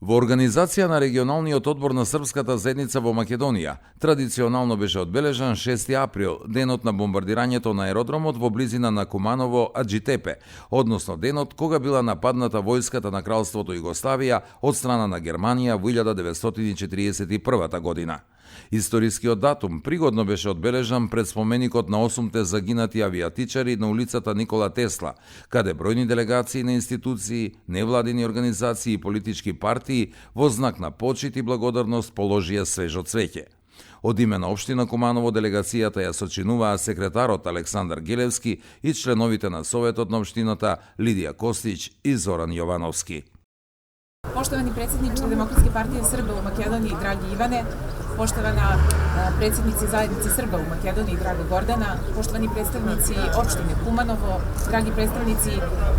Во организација на регионалниот одбор на српската заедница во Македонија, традиционално беше одбележан 6 април, денот на бомбардирањето на аеродромот во близина на Куманово Аџитепе, односно денот кога била нападната војската на Кралството Југославија од страна на Германија во 1941 година. Историскиот датум пригодно беше одбележан пред споменикот на 8 загинати авиатичари на улицата Никола Тесла, каде бројни делегации на институции, невладини организации и политички партии во знак на почит и благодарност положија свежо цвеќе. Од име на општина Куманово делегацијата ја сочинуваа секретарот Александар Гелевски и членовите на Советот на општината Лидија Костич и Зоран Јовановски. Poštovani predsjedniče Demokratske partije Srba u Makedoniji, dragi Ivane, poštovana predsjednici zajednice Srba u Makedoniji, draga Gordana, poštovani predstavnici opštine Kumanovo, dragi predstavnici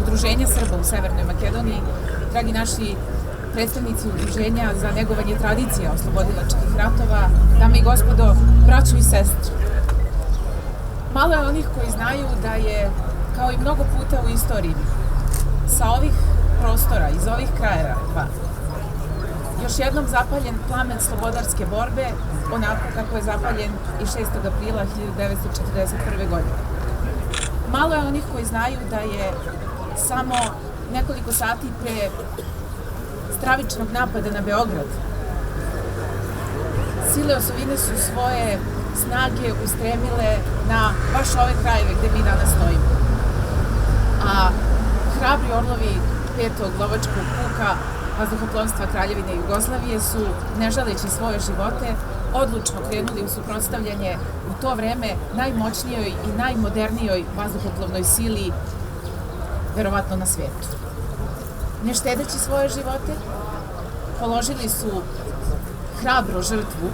Udruženja Srba u Severnoj Makedoniji, dragi naši predstavnici Udruženja za negovanje tradicija oslobodilačkih ratova, dame i gospodo, braćo i sestre. Malo je onih koji znaju da je, kao i mnogo puta u istoriji, sa ovih prostora, iz ovih krajeva, još jednom zapaljen plamen slobodarske borbe, onako kako je zapaljen i 6. aprila 1941. godine. Malo je onih koji znaju da je samo nekoliko sati pre stravičnog napada na Beograd sile osovine su svoje snage ustremile na baš ove krajeve gde mi danas stojimo. A hrabri orlovi 5. lovačkog puka vazduhoplovstva Kraljevine Jugoslavije su, ne žaleći svoje živote, odlučno krenuli u suprotstavljanje u to vreme najmoćnijoj i najmodernijoj vazduhoplovnoj sili verovatno na svetu. Ne štedeći svoje živote, položili su hrabro žrtvu,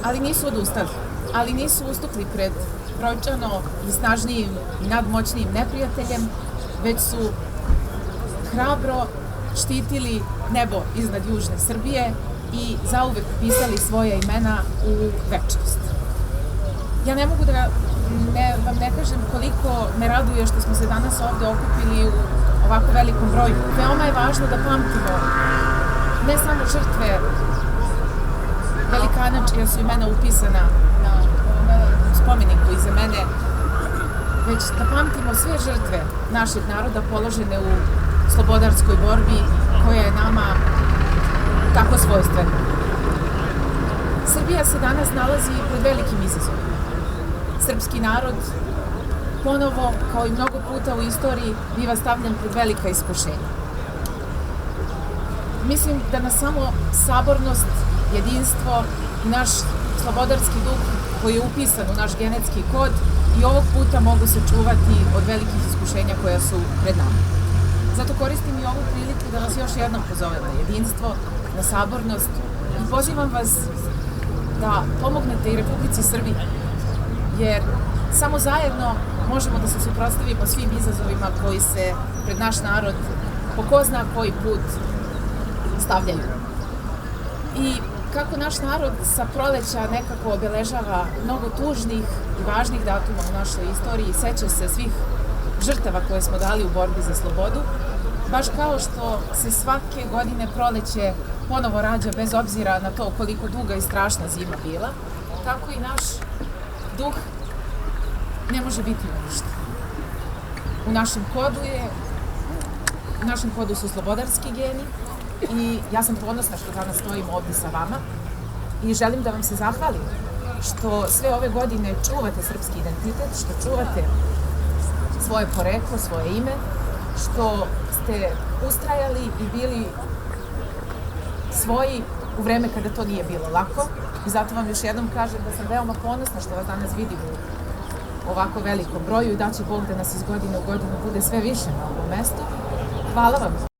ali nisu odustali, ali nisu ustukli pred brojčano i snažnijim i nadmoćnijim neprijateljem, već su hrabro štitili nebo iznad južne Srbije i zauvek upisali svoje imena u večnost. Ja ne mogu da vam ne kažem koliko me raduje što smo se danas ovde okupili u ovako velikom broju. Veoma je važno da pamtimo ne samo žrtve velikana čija su imena upisana na spomeniku iza mene, već da pamtimo sve žrtve našeg naroda položene u slobodarskoj borbi koja je nama tako svojstvena. Srbija se danas nalazi pred velikim izazovima. Srpski narod ponovo, kao i mnogo puta u istoriji, biva stavljen pred velika iskušenja. Mislim da nas samo sabornost, jedinstvo i naš slobodarski duh koji je upisan u naš genetski kod i ovog puta mogu se čuvati od velikih iskušenja koja su pred nama. Zato koristim i ovu priliku da vas još jednom pozovem na jedinstvo, na sabornost i pozivam vas da pomognete i Republici Srbiji, jer samo zajedno možemo da se suprotstavimo svim izazovima koji se pred naš narod po ko zna koji put stavljaju. I kako naš narod sa proleća nekako obeležava mnogo tužnih i važnih datuma u našoj istoriji, seća se svih žrtava koje smo dali u borbi za slobodu, baš kao što se svake godine proleće ponovo rađa bez obzira na to koliko duga i strašna zima bila, tako i naš duh ne može biti uništen. U našem kodu su slobodarski geni i ja sam ponosna što danas stojim ovdje sa vama i želim da vam se zahvalim što sve ove godine čuvate srpski identitet, što čuvate svoje poreklo, svoje ime, što ste ustrajali i bili svoji u vreme kada to nije bilo lako i zato vam još jednom kažem da sam veoma ponosna što vas danas vidim u ovako velikom broju i da će Bog da nas iz godine u godinu bude sve više na ovom mestu. Hvala vam.